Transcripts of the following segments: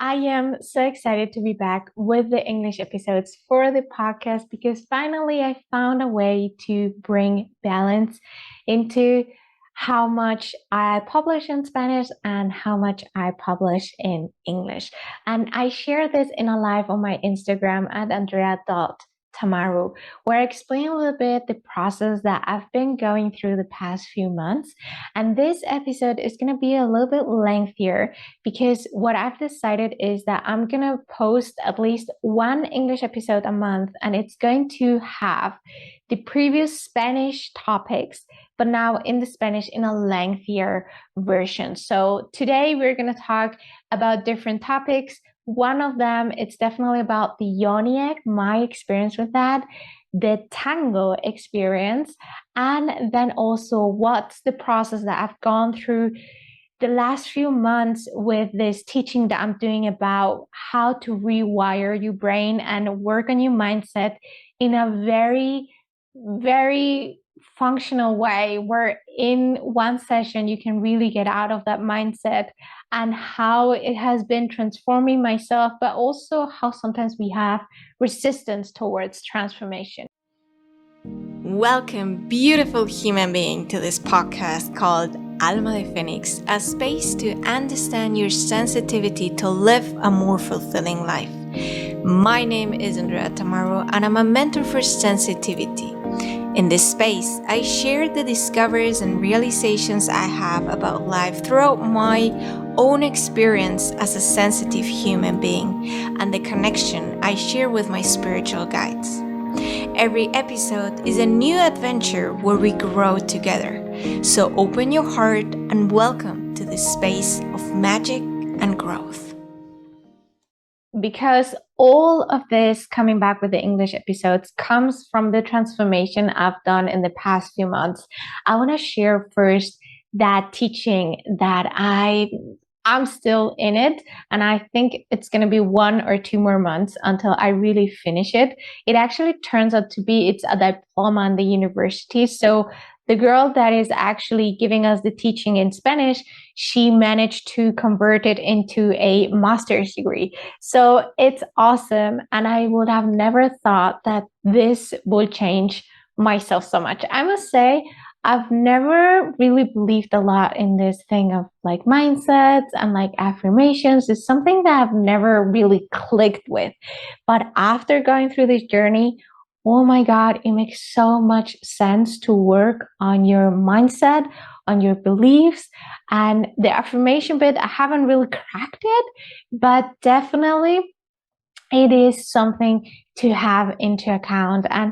I am so excited to be back with the English episodes for the podcast because finally I found a way to bring balance into how much I publish in Spanish and how much I publish in English. And I share this in a live on my Instagram at Andrea.Tamaru, where I explain a little bit the process that I've been going through the past few months. And this episode is going to be a little bit lengthier because what I've decided is that I'm going to post at least one English episode a month, and it's going to have the previous Spanish topics, but now in the Spanish in a lengthier version. So today we're going to talk about different topics. One of them, it's definitely about the Yoni Egg, my experience with that, the tango experience, and then also what's the process that I've gone through the last few months with this teaching that I'm doing about how to rewire your brain and work on your mindset in a very, very functional way, where in one session you can really get out of that mindset, and how it has been transforming myself, but also how sometimes we have resistance towards transformation. Welcome, beautiful human being, to this podcast called Alma de Phoenix, a space to understand your sensitivity to live a more fulfilling life. My name is Andrea Tamaru, and I'm a mentor for sensitivity. In this space, I share the discoveries and realizations I have about life throughout my own experience as a sensitive human being and the connection I share with my spiritual guides. Every episode is a new adventure where we grow together. So open your heart and welcome to this space of magic and growth. Because all of this coming back with the English episodes comes from the transformation I've done in the past few months, I want to share first that teaching that I'm still in it, and I think it's going to be 1 or 2 more months until I really finish it. It actually turns out to be, it's a diploma in the university. So the girl that is actually giving us the teaching in Spanish, she managed to convert it into a master's degree. So it's awesome. And I would have never thought that this will change myself so much. I must say, I've never really believed a lot in this thing of like mindsets and like affirmations. It's something that I've never really clicked with. But after going through this journey, oh my God, it makes so much sense to work on your mindset, on your beliefs. And the affirmation bit, I haven't really cracked it, but definitely it is something to have into account. And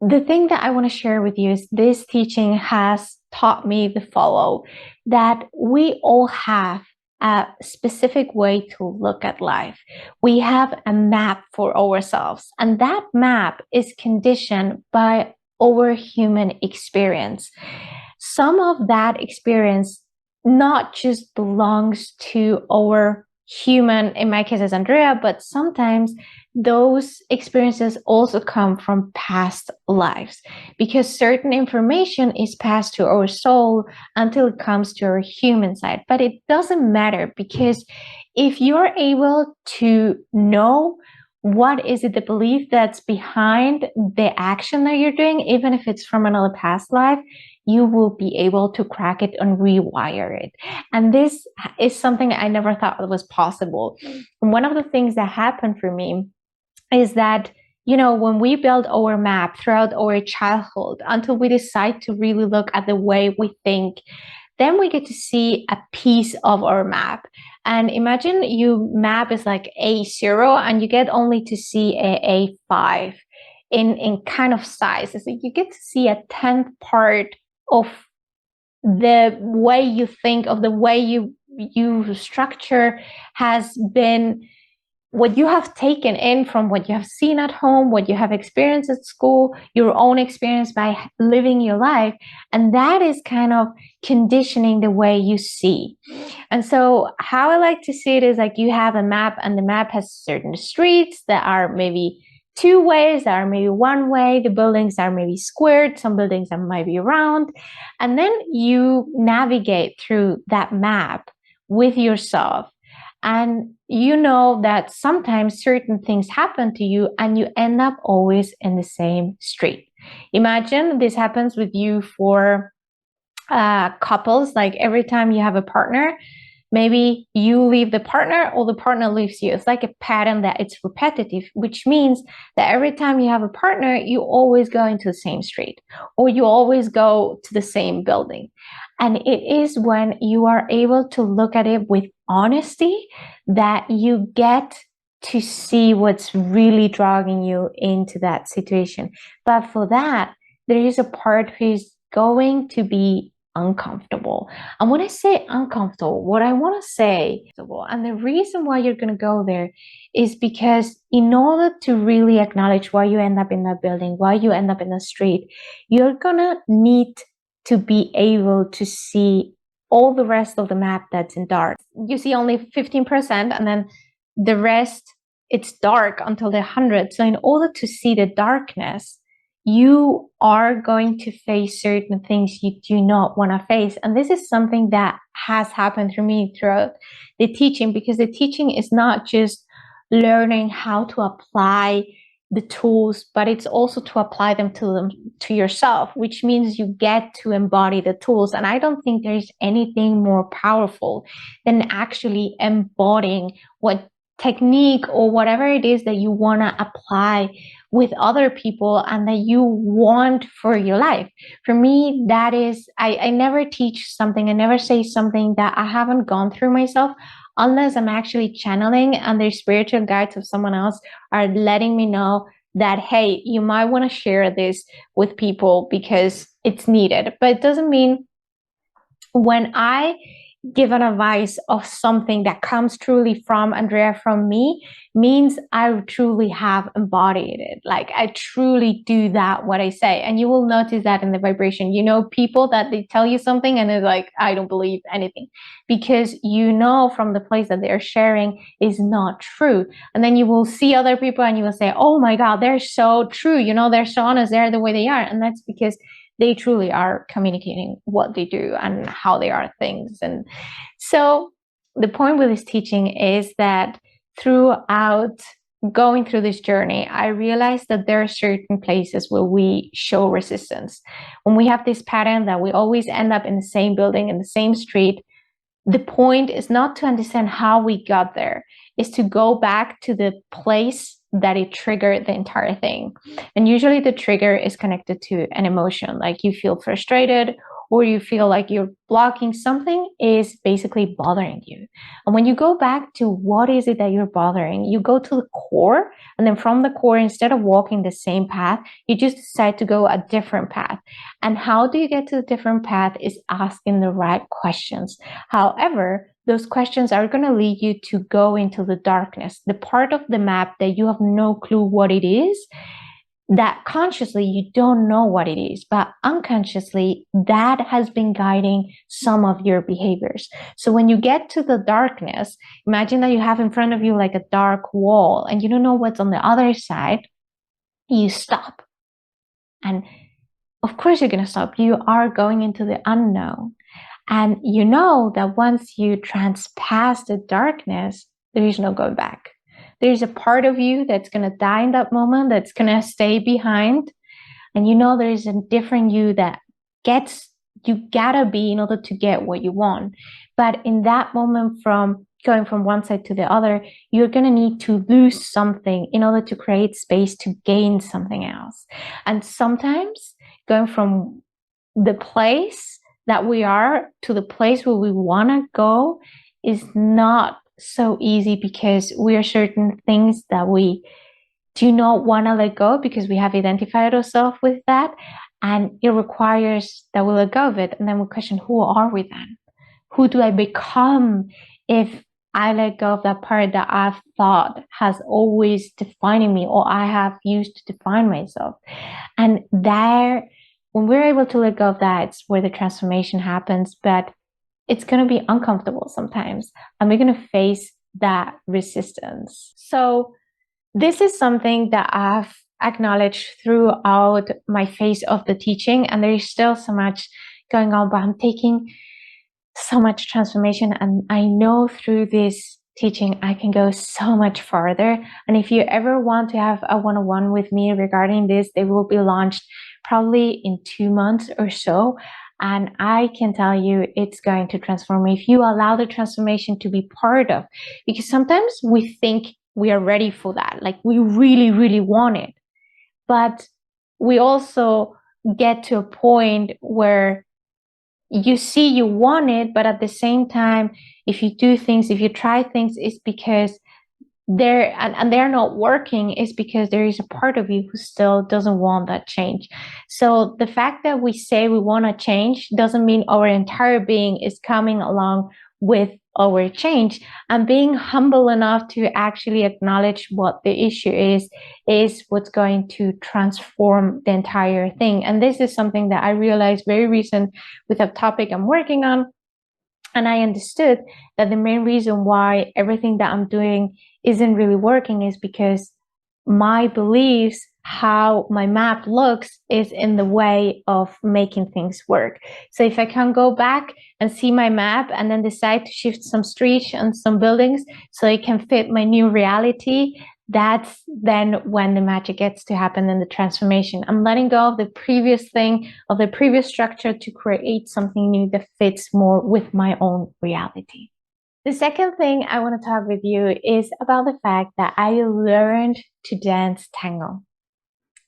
the thing that I want to share with you is this teaching has taught me the follow, that we all have a specific way to look at life. We have a map for ourselves, and that map is conditioned by our human experience. Some of that experience not just belongs to our human, in my case as Andrea, but sometimes those experiences also come from past lives, because certain information is passed to our soul until it comes to our human side. But it doesn't matter, because if you're able to know what is it, the belief that's behind the action that you're doing, even if it's from another past life, you will be able to crack it and rewire it. And this is something I never thought was possible. And one of the things that happened for me is that, you know, when we build our map throughout our childhood until we decide to really look at the way we think, then we get to see a piece of our map. And imagine your map is like A0 and you get only to see a A5 in kind of size. It's like you get to see a 10th part of the way you think, of the way you structure has been what you have taken in from what you have seen at home, what you have experienced at school, your own experience by living your life. And that is kind of conditioning the way you see. And so how I like to see it is like you have a map, and the map has certain streets that are maybe 2 ways, that are maybe 1 way. The buildings are maybe squared. Some buildings are maybe round. And then you navigate through that map with yourself. And you know that sometimes certain things happen to you and you end up always in the same street. Imagine this happens with you for couples, like every time you have a partner, maybe you leave the partner or the partner leaves you. It's like a pattern that it's repetitive, which means that every time you have a partner, you always go into the same street or you always go to the same building. And it is when you are able to look at it with honesty that you get to see what's really dragging you into that situation. But for that, there is a part who's going to be uncomfortable. And when I say uncomfortable, what I want to say, and the reason why you're going to go there is because in order to really acknowledge why you end up in that building, why you end up in the street, you're going to need to be able to see all the rest of the map that's in dark. You see only 15%, and then the rest, it's dark until the 100. So in order to see the darkness, you are going to face certain things you do not want to face. And this is something that has happened for me throughout the teaching, because the teaching is not just learning how to apply the tools, but it's also to apply them to yourself, which means you get to embody the tools. And I don't think there's anything more powerful than actually embodying what technique or whatever it is that you want to apply with other people and that you want for your life. For me, that is, I never teach something, I never say something that I haven't gone through myself, unless I'm actually channeling and the spiritual guides of someone else are letting me know that, hey, you might want to share this with people because it's needed. But it doesn't mean when I give an advice of something that comes truly from Andrea, from me, means I truly have embodied it. Like I truly do that, what I say. And you will notice that in the vibration. You know, people that they tell you something and they're like, I don't believe anything, because you know from the place that they're sharing is not true. And then you will see other people and you will say, oh my God, they're so true. You know, they're so honest. They're the way they are. And that's because they truly are communicating what they do and how they are things. And so the point with this teaching is that throughout going through this journey, I realized that there are certain places where we show resistance. When we have this pattern that we always end up in the same building, in the same street, the point is not to understand how we got there, is to go back to the place that it triggered the entire thing. And usually the trigger is connected to an emotion, like you feel frustrated or you feel like you're blocking something is basically bothering you. And when you go back to what is it that you're bothering, you go to the core, and then from the core, instead of walking the same path, you just decide to go a different path. And how do you get to the different path is asking the right questions. However, those questions are going to lead you to go into the darkness, the part of the map that you have no clue what it is, that consciously you don't know what it is, but unconsciously that has been guiding some of your behaviors. So when you get to the darkness, imagine that you have in front of you like a dark wall and you don't know what's on the other side. You stop. And of course you're going to stop. You are going into the unknown. And you know that once you transpass the darkness, there is no going back. There's a part of you that's going to die in that moment, that's going to stay behind. And you know there is a different you that you gotta be in order to get what you want. But in that moment, from going from one side to the other, you're going to need to lose something in order to create space to gain something else. And sometimes going from the place that we are to the place where we want to go is not so easy, because we are certain things that we do not want to let go because we have identified ourselves with that, and it requires that we let go of it. And then we question, who are we then? Who do I become if I let go of that part that I've thought has always defining me, or I have used to define myself? And there, when we're able to let go of that, it's where the transformation happens. But it's going to be uncomfortable sometimes, and we're going to face that resistance. So this is something that I've acknowledged throughout my phase of the teaching, and there is still so much going on, but I'm taking so much transformation. And I know through this teaching, I can go so much farther. And if you ever want to have a one-on-one with me regarding this, they will be launched probably in 2 months or so. And I can tell you it's going to transform if you allow the transformation to be part of, because sometimes we think we are ready for that. Like we really, really want it. But we also get to a point where you see you want it, but at the same time, if you do things, if you try things, it's because they're not working, is because there is a part of you who still doesn't want that change. So the fact that we say we want to change doesn't mean our entire being is coming along with our change. And being humble enough to actually acknowledge what the issue is what's going to transform the entire thing. And this is something that I realized very recent with a topic I'm working on. And I understood that the main reason why everything that I'm doing isn't really working is because my beliefs, how my map looks, is in the way of making things work. So if I can go back and see my map and then decide to shift some streets and some buildings so it can fit my new reality, that's then when the magic gets to happen in the transformation. I'm letting go of the previous thing, of the previous structure, to create something new that fits more with my own reality. The second thing I want to talk with you is about the fact that I learned to dance tango.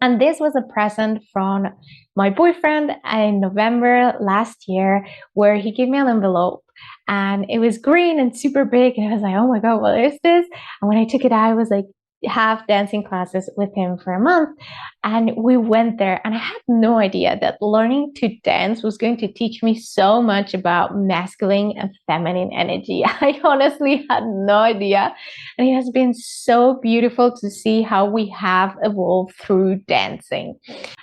And this was a present from my boyfriend in November last year, where he gave me an envelope and it was green and super big. And I was like, oh my God, what is this? And when I took it out, I was like, have dancing classes with him for a month. And we went there, and I had no idea that learning to dance was going to teach me so much about masculine and feminine energy. I honestly had no idea. And it has been so beautiful to see how we have evolved through dancing.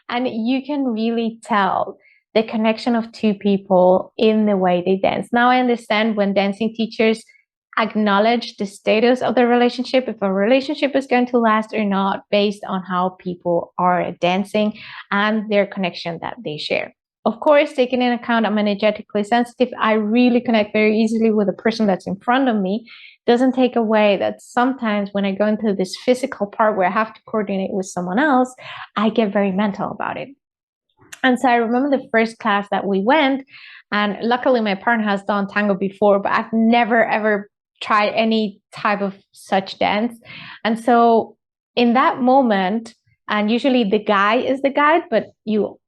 And you can really tell the connection of two people in the way they dance. Now I understand when dancing teachers acknowledge the status of the relationship, if a relationship is going to last or not, based on how people are dancing and their connection that they share. Of course, taking into account I'm energetically sensitive, I really connect very easily with the person that's in front of me. Doesn't take away that sometimes when I go into this physical part where I have to coordinate with someone else, I get very mental about it. And so I remember the first class that we went, and luckily my partner has done tango before, but I've never ever tried any type of such dance. And so in that moment, and usually the guy is the guide, but you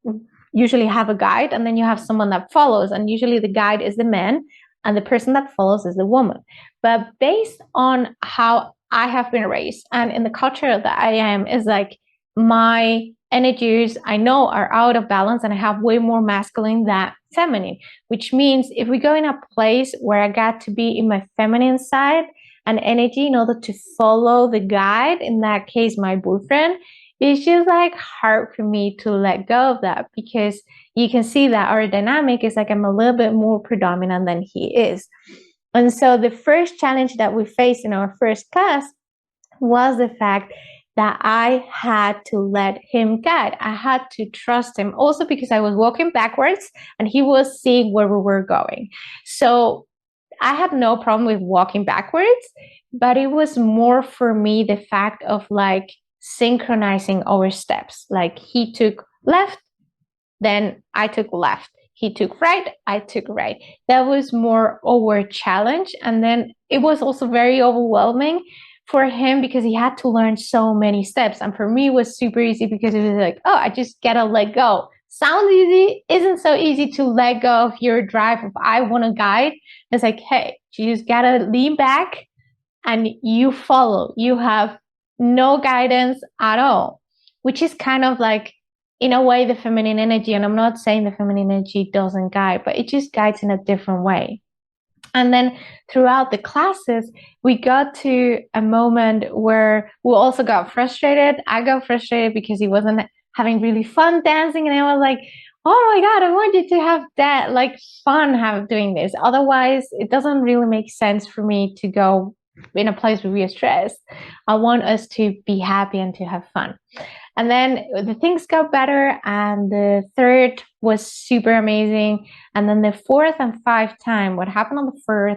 usually have a guide and then you have someone that follows, and usually the guide is the man and the person that follows is the woman. But based on how I have been raised and in the culture that I am, is like my energies I know are out of balance and I have way more masculine than feminine, which means if we go in a place where I got to be in my feminine side and energy in order to follow the guide, in that case my boyfriend, it's just like hard for me to let go of that, because you can see that our dynamic is like I'm a little bit more predominant than he is. And so the first challenge that we faced in our first class was the fact that I had to let him guide. I had to trust him, also because I was walking backwards and he was seeing where we were going. So I had no problem with walking backwards, but it was more for me the fact of like synchronizing our steps. Like he took left, then I took left. He took right, I took right. That was more our challenge. And then it was also very overwhelming for him because he had to learn so many steps. And for me, it was super easy because it was like, oh, I just gotta let go. Sounds easy, isn't so easy to let go of your drive. If I want to guide, it's like, hey, you just gotta lean back and you follow. You have no guidance at all, which is kind of like, in a way, the feminine energy. And I'm not saying the feminine energy doesn't guide, but it just guides in a different way. And then throughout the classes, we got to a moment where we also got frustrated. I got frustrated because he wasn't having really fun dancing. And I was like, oh my God, I want you to have that, like fun doing this. Otherwise, it doesn't really make sense for me to go in a place where we are stressed. I want us to be happy and to have fun. And then the things got better, and the third was super amazing. And then the fourth and fifth time, what happened on the fourth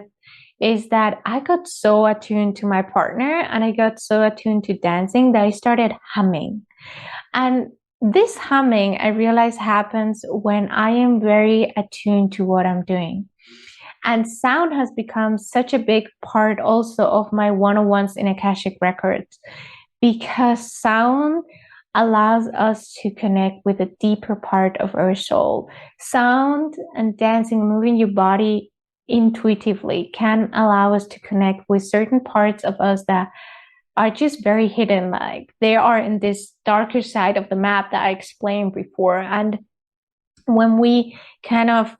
is that I got so attuned to my partner and I got so attuned to dancing that I started humming. And this humming, I realize, happens when I am very attuned to what I'm doing. And sound has become such a big part also of my one-on-ones in Akashic Records, because sound allows us to connect with a deeper part of our soul. Sound and dancing, moving your body intuitively, can allow us to connect with certain parts of us that are just very hidden. Like they are in this darker side of the map that I explained before. And when we kind of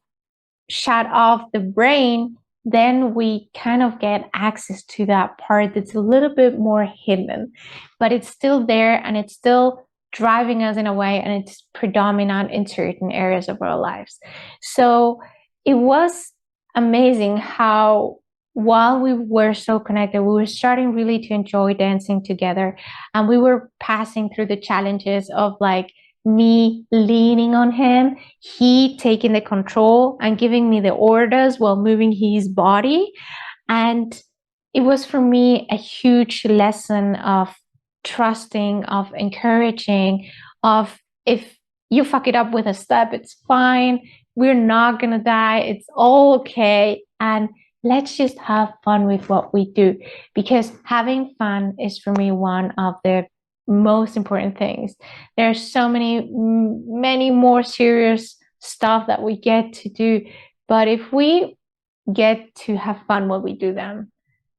shut off the brain, then we kind of get access to that part that's a little bit more hidden, but it's still there and it's still driving us in a way, and it's predominant in certain areas of our lives. So it was amazing how, while we were so connected, we were starting really to enjoy dancing together, and we were passing through the challenges of like me leaning on him, he taking the control and giving me the orders while moving his body. And it was for me a huge lesson of trusting, of encouraging, of if you fuck it up with a step, it's fine. We're not going to die. It's all okay. And let's just have fun with what we do, because having fun is for me one of the most important things. There's so many more serious stuff that we get to do, but if we get to have fun while we do them,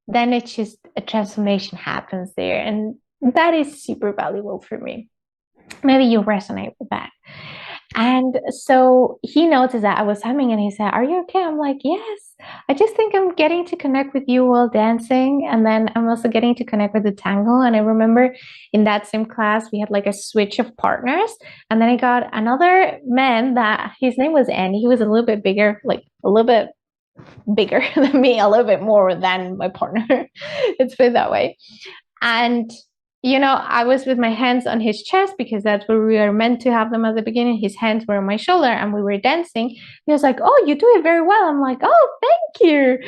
then it's just a transformation happens there, and that is super valuable for me. Maybe you resonate with that. And so he noticed that I was humming and he said, "Are you okay?" I'm like, "Yes, I just think I'm getting to connect with you while dancing. And then I'm also getting to connect with the tango." And I remember in that same class, we had like a switch of partners. And then I got another man that his name was Andy. He was a little bit bigger, like a little bit bigger than me, a little bit more than my partner. It's put that way. And I was with my hands on his chest because that's where we were meant to have them at the beginning. His hands were on my shoulder and we were dancing. He was like, "Oh, you do it very well." I'm like, "Oh, thank you."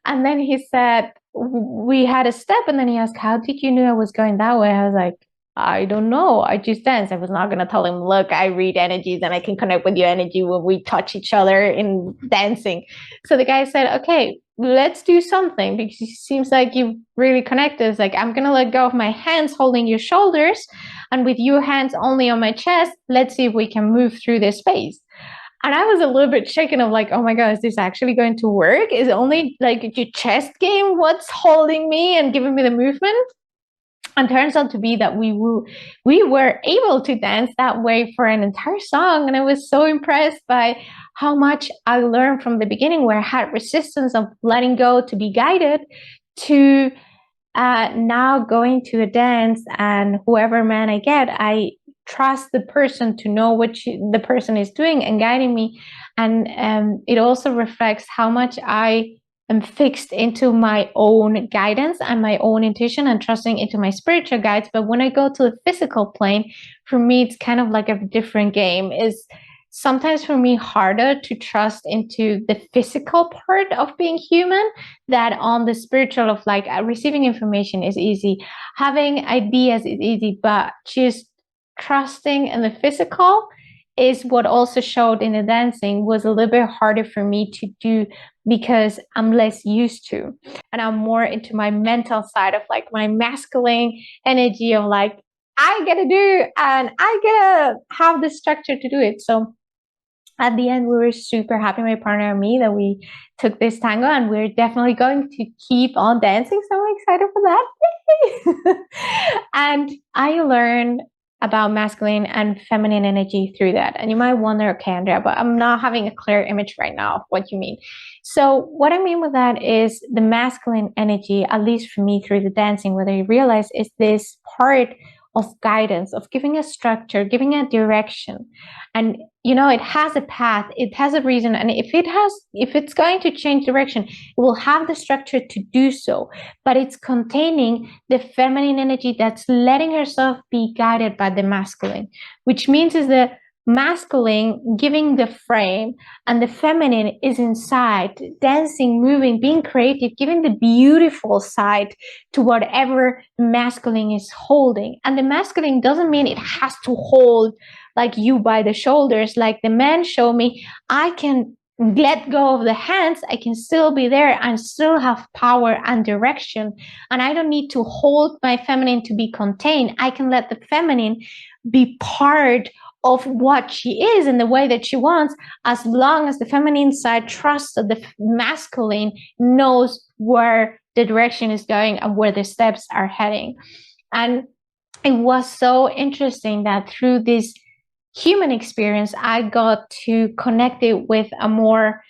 And then he said, we had a step, and then he asked, "How did you know I was going that way?" I was like, "I don't know. I just dance." I was not going to tell him, "Look, I read energies and I can connect with your energy when we touch each other in dancing." So the guy said, "Okay, let's do something because it seems like you really connected." It's like, "I'm going to let go of my hands holding your shoulders, and with your hands only on my chest, let's see if we can move through this space." And I was a little bit shaken of like, "Oh my God, is this actually going to work? Is it only like your chest game what's holding me and giving me the movement?" And turns out to be that we were able to dance that way for an entire song. And I was so impressed by how much I learned from the beginning, where I had resistance of letting go to be guided, to now going to a dance, and whoever man I get, I trust the person to know what the person is doing and guiding me. And it also reflects how much I am fixed into my own guidance and my own intuition and trusting into my spiritual guides. But when I go to the physical plane, for me, it's kind of like a different game. Is sometimes for me harder to trust into the physical part of being human, that on the spiritual of like receiving information is easy, having ideas is easy, but just trusting in the physical is what also showed in the dancing was a little bit harder for me to do, because I'm less used to, and I'm more into my mental side of like my masculine energy of like, I gotta do and I gotta have the structure to do it. So at the end, we were super happy, my partner and me, that we took this tango, and we're definitely going to keep on dancing. So I'm excited for that. And I learned about masculine and feminine energy through that. And you might wonder, "Okay, Andrea, but I'm not having a clear image right now of what you mean." So what I mean with that is the masculine energy, at least for me through the dancing, whether you realize, is this part of guidance, of giving a structure, giving a direction. And it has a path, it has a reason, and if it's going to change direction, it will have the structure to do so. But it's containing the feminine energy that's letting herself be guided by the masculine, which means is that masculine giving the frame and the feminine is inside, dancing, moving, being creative, giving the beautiful side to whatever masculine is holding. And the masculine doesn't mean it has to hold like you by the shoulders. Like the men show me, I can let go of the hands, I can still be there and still have power and direction. And I don't need to hold my feminine to be contained. I can let the feminine be part of what she is in the way that she wants, as long as the feminine side trusts that the masculine knows where the direction is going and where the steps are heading. And it was so interesting that through this human experience, I got to connect it with a more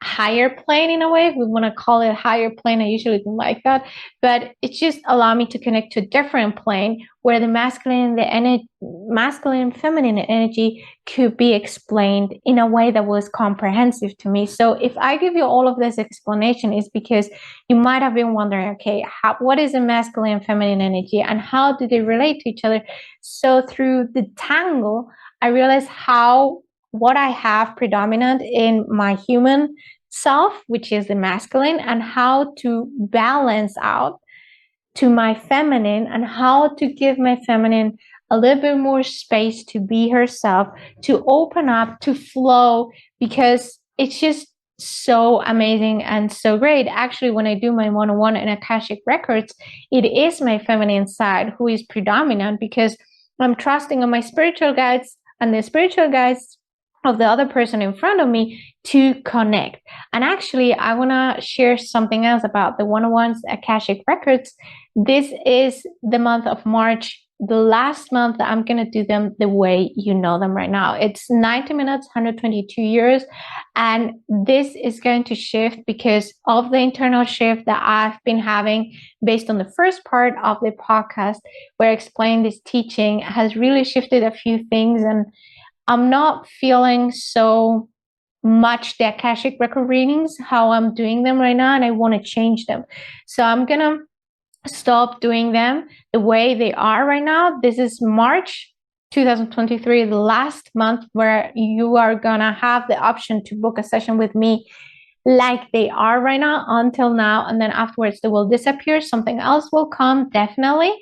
higher plane in a way. If we want to call it higher plane, I usually don't like that, but it just allowed me to connect to a different plane where the masculine and feminine energy could be explained in a way that was comprehensive to me. So if I give you all of this explanation, is because you might have been wondering, okay, what is a masculine and feminine energy and how do they relate to each other? So through the tango, I realized what I have predominant in my human self, which is the masculine, and how to balance out to my feminine and how to give my feminine a little bit more space to be herself, to open up, to flow, because it's just so amazing and so great. Actually, when I do my one-on-one in Akashic Records, it is my feminine side who is predominant because I'm trusting on my spiritual guides and the spiritual guides of the other person in front of me to connect. And actually, I want to share something else about the one-on-ones Akashic Records. This is the month of March, the last month that I'm going to do them the way you know them right now. It's 90 minutes, 122 years. And this is going to shift because of the internal shift that I've been having based on the first part of the podcast where I explained this teaching has really shifted a few things. And I'm not feeling so much the Akashic record readings, how I'm doing them right now, and I want to change them. So I'm going to stop doing them the way they are right now. This is March 2023, the last month where you are going to have the option to book a session with me like they are right now until now. And then afterwards they will disappear. Something else will come, definitely.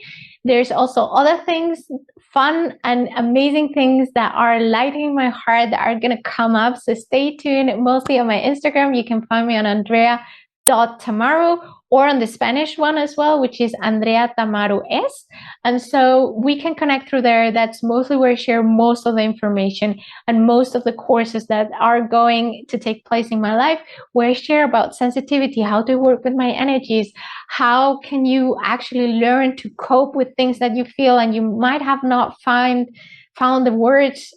There's also other things, fun and amazing things that are lighting my heart that are going to come up. So stay tuned. Mostly on my Instagram, you can find me on Andrea.Tamaru, or on the Spanish one as well, which is Andrea Tamaru S. And so we can connect through there. That's mostly where I share most of the information and most of the courses that are going to take place in my life, where I share about sensitivity, how to work with my energies, how can you actually learn to cope with things that you feel and you might have not found the words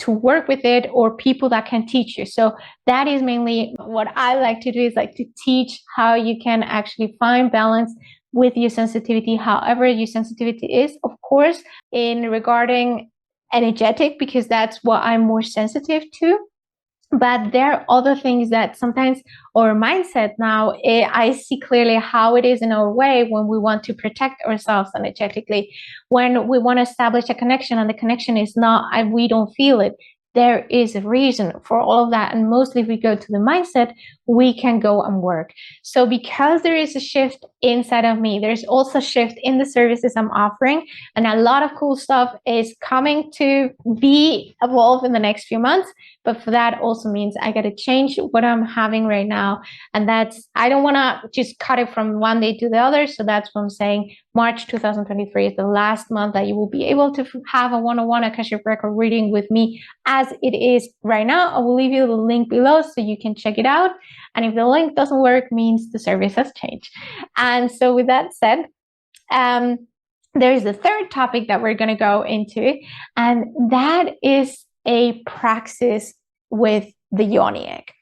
to work with it, or people that can teach you. So that is mainly what I like to do, is like to teach how you can actually find balance with your sensitivity, however your sensitivity is, of course, in regarding energetic, because that's what I'm more sensitive to. But there are other things that sometimes our mindset now, I see clearly how it is in our way when we want to protect ourselves energetically, when we want to establish a connection and the connection is not, and we don't feel it. There is a reason for all of that. And mostly if we go to the mindset, we can go and work. So because there is a shift inside of me, there's also a shift in the services I'm offering. And a lot of cool stuff is coming to be evolved in the next few months. But for that also means I got to change what I'm having right now. And that's, I don't want to just cut it from one day to the other. So that's what I'm saying. March 2023 is the last month that you will be able to have a one-on-one Akashic record reading with me as it is right now. I will leave you the link below so you can check it out. And if the link doesn't work, means the service has changed. And so with that said, there is the third topic that we're going to go into, and that is a praxis with the yoni egg.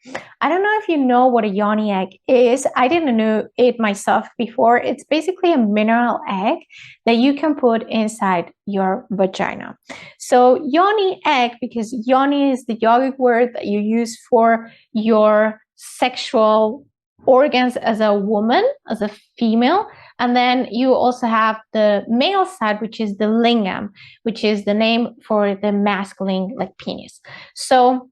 I don't know if you know what a yoni egg is. I didn't know it myself before. It's basically a mineral egg that you can put inside your vagina. So yoni egg, because yoni is the yogic word that you use for your sexual organs as a woman, as a female, And then you also have the male side, which is the lingam, which is the name for the masculine like penis. So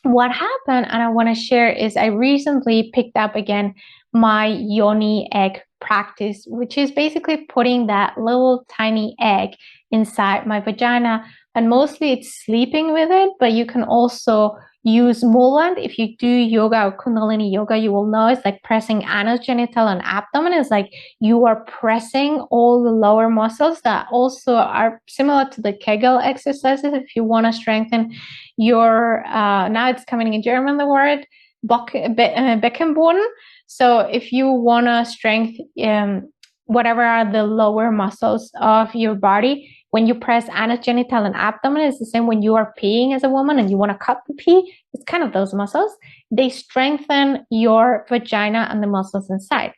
what happened, and I want to share, is I recently picked up again my yoni egg practice, which is basically putting that little tiny egg inside my vagina. And mostly it's sleeping with it, but you can also use movement. If you do yoga or Kundalini yoga, you will know it's like pressing anus, genital, and abdomen. It's like you are pressing all the lower muscles that also are similar to the Kegel exercises. If you want to strengthen your, now it's coming in German, the word Beckenboden. So if you want to strengthen whatever are the lower muscles of your body, when you press anus, genital, and abdomen, it's the same when you are peeing as a woman and you want to cut the pee. It's kind of those muscles. They strengthen your vagina and the muscles inside.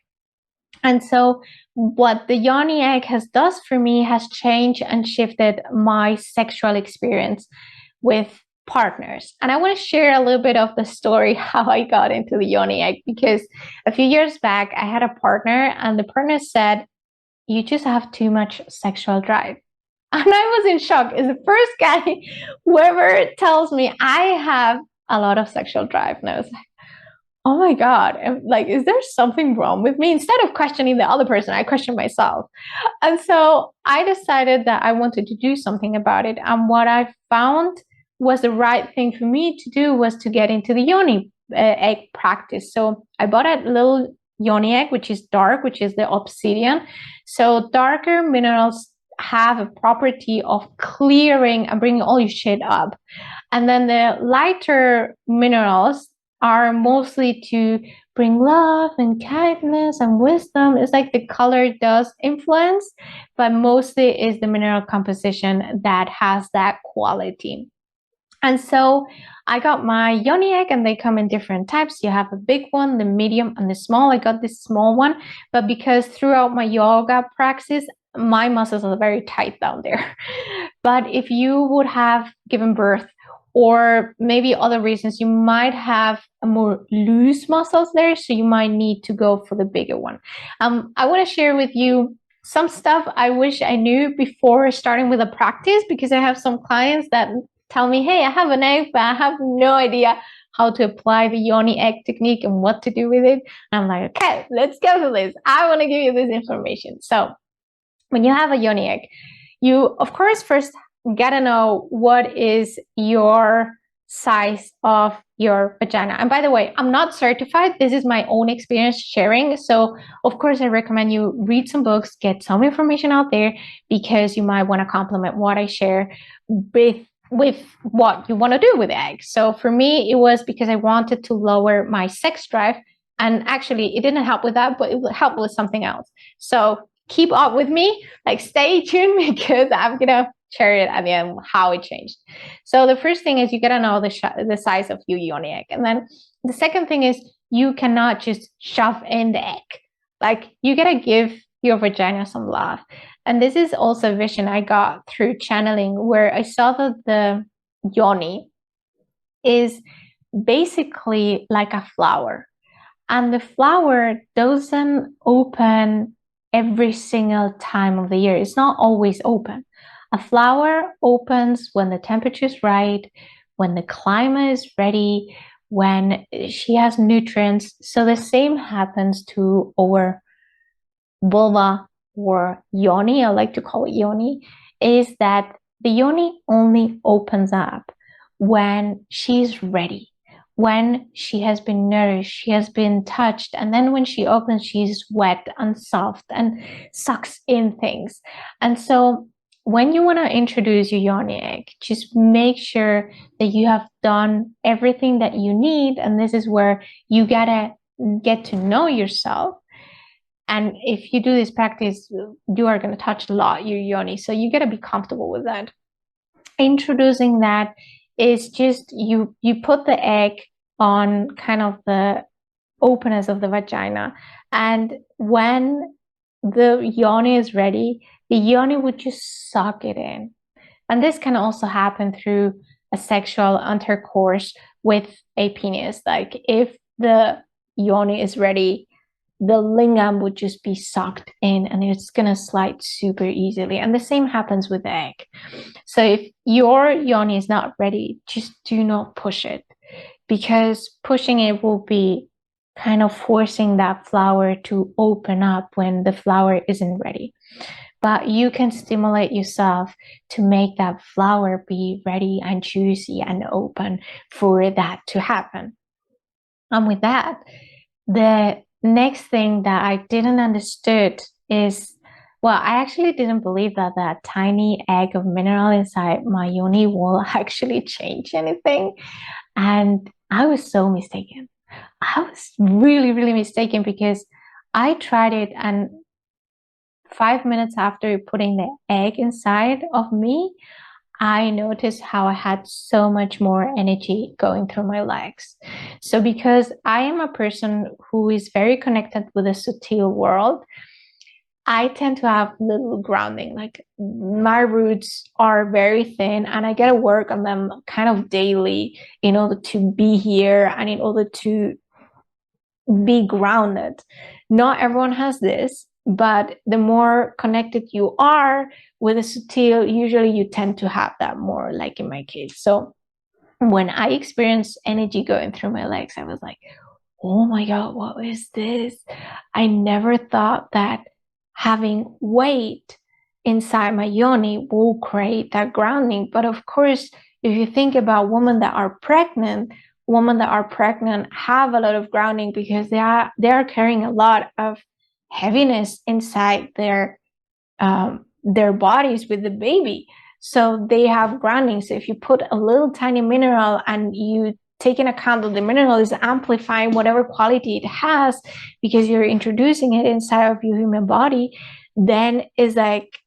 And so what the yoni egg does for me has changed and shifted my sexual experience with partners. And I want to share a little bit of the story how I got into the yoni egg, because a few years back I had a partner and the partner said, "You just have too much sexual drive." And I was in shock. It's the first guy who ever tells me I have a lot of sexual drive. And I was like, oh my God, like, is there something wrong with me? Instead of questioning the other person, I questioned myself. And so I decided that I wanted to do something about it. And what I found was the right thing for me to do was to get into the yoni egg practice. So I bought a little yoni egg, which is dark, which is the obsidian. So darker minerals have a property of clearing and bringing all your shit up. And then the lighter minerals are mostly to bring love and kindness and wisdom. It's like the color does influence, but mostly is the mineral composition that has that quality. And so I got my yoni egg, and they come in different types. You have a big one, the medium, and the small. I got this small one, but because throughout my yoga practice, my muscles are very tight down there. But if you would have given birth, or maybe other reasons, you might have a more loose muscles there, so you might need to go for the bigger one. I want to share with you some stuff I wish I knew before starting with a practice, because I have some clients that tell me, hey, I have an egg, but I have no idea how to apply the yoni egg technique and what to do with it. And I'm like, okay, let's go to this. I want to give you this information. So when you have a yoni egg, you, of course, first gotta know what is your size of your vagina. And by the way, I'm not certified. This is my own experience sharing. So of course, I recommend you read some books, get some information out there, because you might want to complement what I share with what you want to do with eggs. So for me, it was because I wanted to lower my sex drive. And actually, it didn't help with that, but it will help with something else. So keep up with me, like stay tuned, because I'm going to share it at the end how it changed. So the first thing is you got to know the size of your yoni egg. And then the second thing is you cannot just shove in the egg. Like you got to give your vagina some love. And this is also a vision I got through channeling, where I saw that the yoni is basically like a flower. And the flower doesn't open every single time of the year. It's not always open. A flower opens when the temperature is right, when the climate is ready, when she has nutrients. So the same happens to our vulva or yoni. I like to call it yoni, is that the yoni only opens up when she's ready, when she has been nourished, she has been touched. And then when she opens, she's wet and soft and sucks in things. And so when you want to introduce your yoni egg, just make sure that you have done everything that you need. And this is where you gotta get to know yourself. And if you do this practice, you are going to touch a lot your yoni. So you got to be comfortable with that. Introducing that is just you put the egg on kind of the openness of the vagina. And when the yoni is ready, the yoni would just suck it in. And this can also happen through a sexual intercourse with a penis. Like if the yoni is ready, the lingam would just be sucked in and it's going to slide super easily. And the same happens with the egg. So if your yoni is not ready, just do not push it, because pushing it will be kind of forcing that flower to open up when the flower isn't ready. But you can stimulate yourself to make that flower be ready and juicy and open for that to happen. And with that, the next thing that I didn't understood is, well, I actually didn't believe that that tiny egg of mineral inside my yoni will actually change anything. And I was so mistaken. I was really, really mistaken, because I tried it, and 5 minutes after putting the egg inside of me, I noticed how I had so much more energy going through my legs. So because I am a person who is very connected with the subtle world, I tend to have little grounding. Like, my roots are very thin and I get to work on them kind of daily in order to be here and in order to be grounded. Not everyone has this, but the more connected you are with the subtle, usually you tend to have that more, like in my case. So when I experienced energy going through my legs, I was like, oh my God, what is this? I never thought that having weight inside my yoni will create that grounding. But of course, if you think about women that are pregnant have a lot of grounding, because they are carrying a lot of heaviness inside their bodies with the baby. So they have grounding. So if you put a little tiny mineral and you take in account that the mineral is amplifying whatever quality it has, because you're introducing it inside of your human body, then it's like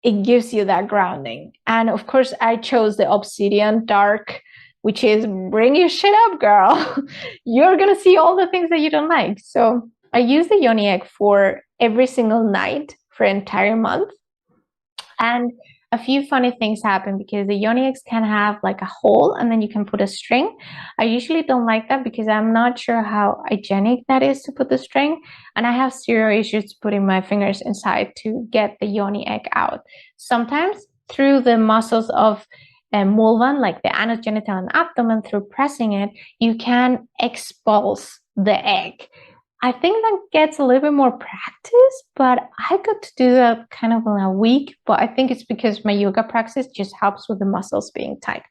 it gives you that grounding. And of course, I chose the obsidian dark, which is bring your shit up, girl. You're gonna see all the things that you don't like. So I use the yoni egg for every single night for an entire month. And a few funny things happen, because the yoni eggs can have like a hole and then you can put a string. I usually don't like that, because I'm not sure how hygienic that is to put the string. And I have zero issues putting my fingers inside to get the yoni egg out. Sometimes through the muscles of mulvan, like the anus, genital, and abdomen, through pressing it, you can expulse the egg. I think that gets a little bit more practice, but I got to do that kind of in a week. But I think it's because my yoga practice just helps with the muscles being tight.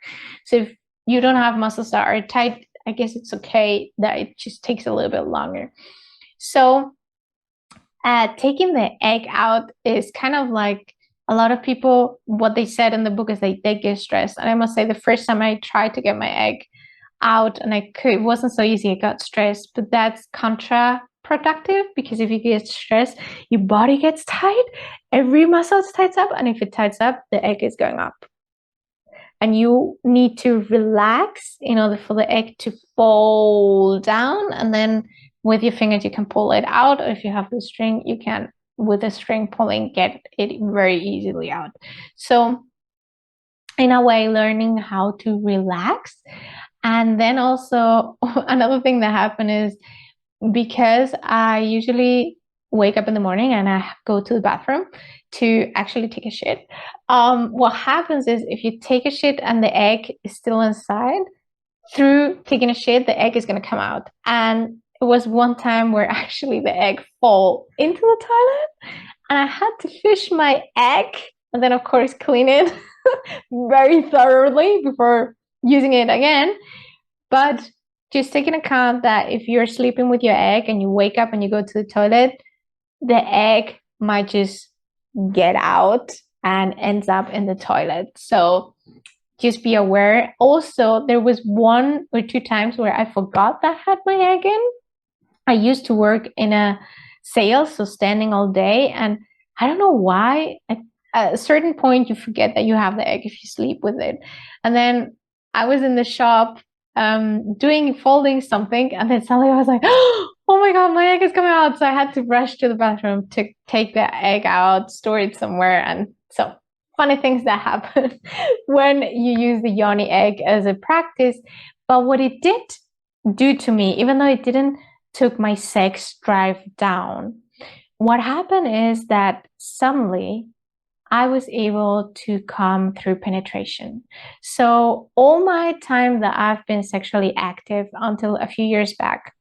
So if you don't have muscles that are tight, I guess it's okay that it just takes a little bit longer. So taking the egg out is kind of like, a lot of people, what they said in the book is they get stressed. And I must say, the first time I tried to get my egg out and it wasn't so easy, I got stressed. But that's counterproductive, because if you get stressed, your body gets tight, every muscle tights up, and if it tights up, the egg is going up. And you need to relax in order for the egg to fall down, and then with your fingers you can pull it out, or if you have the string, you can, with the string pulling, get it very easily out. So in a way, learning how to relax. And then also another thing that happened is, because I usually wake up in the morning and I go to the bathroom to actually take a shit. What happens is, if you take a shit and the egg is still inside, through taking a shit, the egg is going to come out. And it was one time where actually the egg fall into the toilet, and I had to fish my egg and then of course clean it very thoroughly before using it again. But just take into account that if you're sleeping with your egg and you wake up and you go to the toilet, the egg might just get out and ends up in the toilet. So just be aware. Also, there was 1 or 2 times where I forgot that I had my egg in. I used to work in a sales, so standing all day, and I don't know why, at a certain point you forget that you have the egg if you sleep with it. And then I was in the shop folding something, and then suddenly I was like, oh my God, my egg is coming out. So I had to rush to the bathroom to take the egg out, store it somewhere. And so funny things that happen when you use the yoni egg as a practice. But what it did do to me, even though it didn't took my sex drive down, what happened is that suddenly I was able to come through penetration. So all my time that I've been sexually active until a few years back,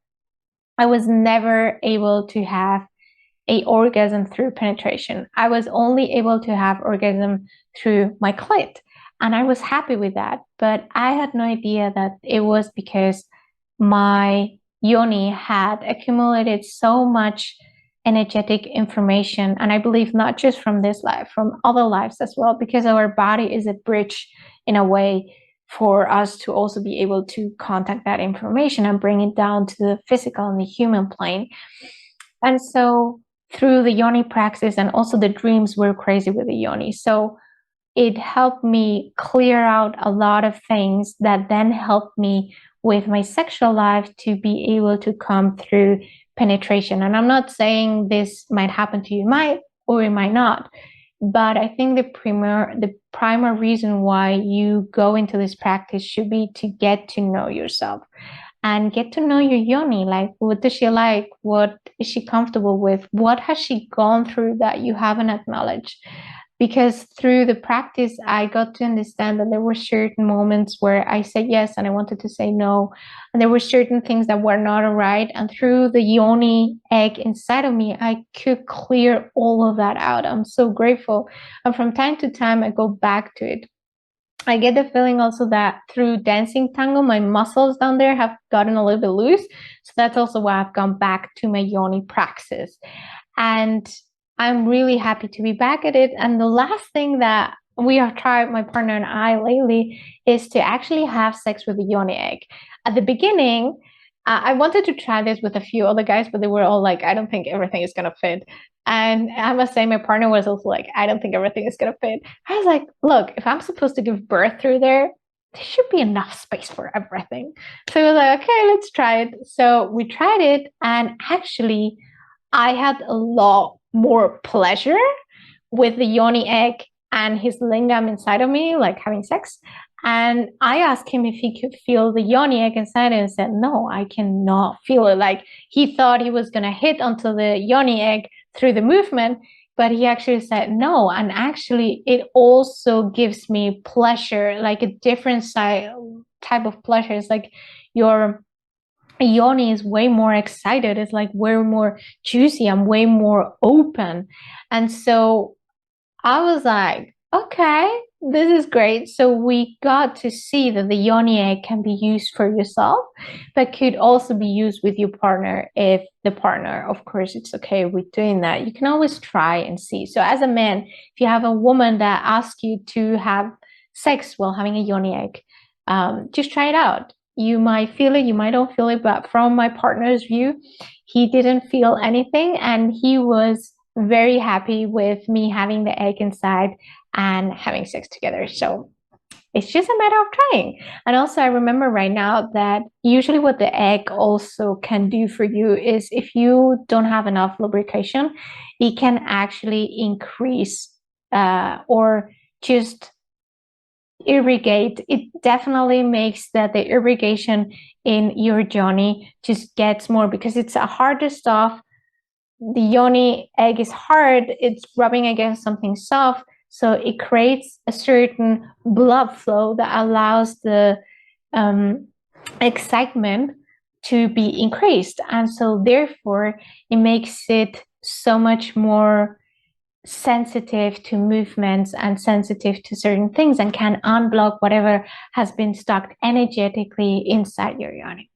I was never able to have a orgasm through penetration. I was only able to have orgasm through my clit. And I was happy with that. But I had no idea that it was because my yoni had accumulated so much energetic information. And I believe not just from this life, from other lives as well, because our body is a bridge in a way for us to also be able to contact that information and bring it down to the physical and the human plane. And so through the yoni practice, and also the dreams were crazy with the yoni. So it helped me clear out a lot of things that then helped me with my sexual life to be able to come through penetration. And I'm not saying this might happen to you, might or it might not. But I think the primary reason why you go into this practice should be to get to know yourself and get to know your yoni. Like, what does she like? What is she comfortable with? What has she gone through that you haven't acknowledged? Because through the practice, I got to understand that there were certain moments where I said yes and I wanted to say no. And there were certain things that were not all right. And through the yoni egg inside of me, I could clear all of that out. I'm so grateful. And from time to time, I go back to it. I get the feeling also that through dancing tango, my muscles down there have gotten a little bit loose. So that's also why I've gone back to my yoni praxis. And I'm really happy to be back at it. And the last thing that we have tried, my partner and I lately, is to actually have sex with a yoni egg. At the beginning, I wanted to try this with a few other guys, but they were all like, I don't think everything is going to fit. And I must say, my partner was also like, I don't think everything is going to fit. I was like, look, if I'm supposed to give birth through there should be enough space for everything. So we were like, okay, let's try it. So we tried it. And actually, I had a lot more pleasure with the yoni egg and his lingam inside of me, like having sex. And I asked him if he could feel the yoni egg inside, and he said, no, I cannot feel it. Like, he thought he was going to hit onto the yoni egg through the movement, but he actually said no. And actually, it also gives me pleasure, like a different type of pleasure. It's like your yoni is way more excited. It's like way more juicy. I'm way more open. And so I was like, okay, this is great. So we got to see that the yoni egg can be used for yourself, but could also be used with your partner if the partner, of course, it's okay with doing that. You can always try and see. So as a man, if you have a woman that asks you to have sex while having a yoni egg, just try it out. You might feel it, you might not feel it, but from my partner's view, he didn't feel anything, and he was very happy with me having the egg inside and having sex together. So it's just a matter of trying. And also, I remember right now that usually what the egg also can do for you is, if you don't have enough lubrication, it can actually increase or just irrigate. It definitely makes that the irrigation in your yoni just gets more, because it's a harder stuff. The yoni egg is hard, it's rubbing against something soft, so it creates a certain blood flow that allows the excitement to be increased. And so therefore it makes it so much more sensitive to movements and sensitive to certain things, and can unblock whatever has been stuck energetically inside your yoni.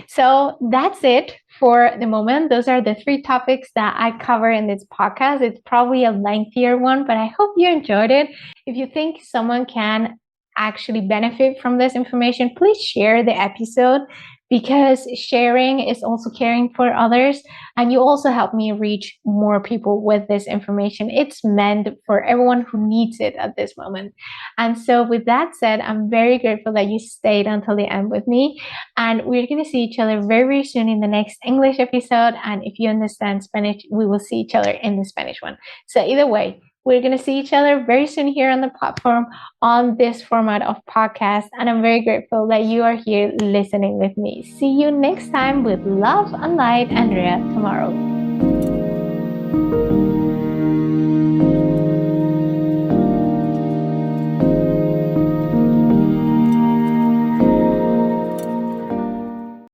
So that's it for the moment. Those are the 3 topics that I cover in this podcast. It's probably a lengthier one, but I hope you enjoyed it. If you think someone can actually benefit from this information, please share the episode, because sharing is also caring for others. And you also help me reach more people with this information. It's meant for everyone who needs it at this moment. And so with that said, I'm very grateful that you stayed until the end with me. And we're going to see each other very, very soon in the next English episode. And if you understand Spanish, we will see each other in the Spanish one. So either way, We're going to see each other very soon here on the platform on this format of podcast. And I'm very grateful that you are here listening with me. See you next time with love and light, Andrea, tomorrow.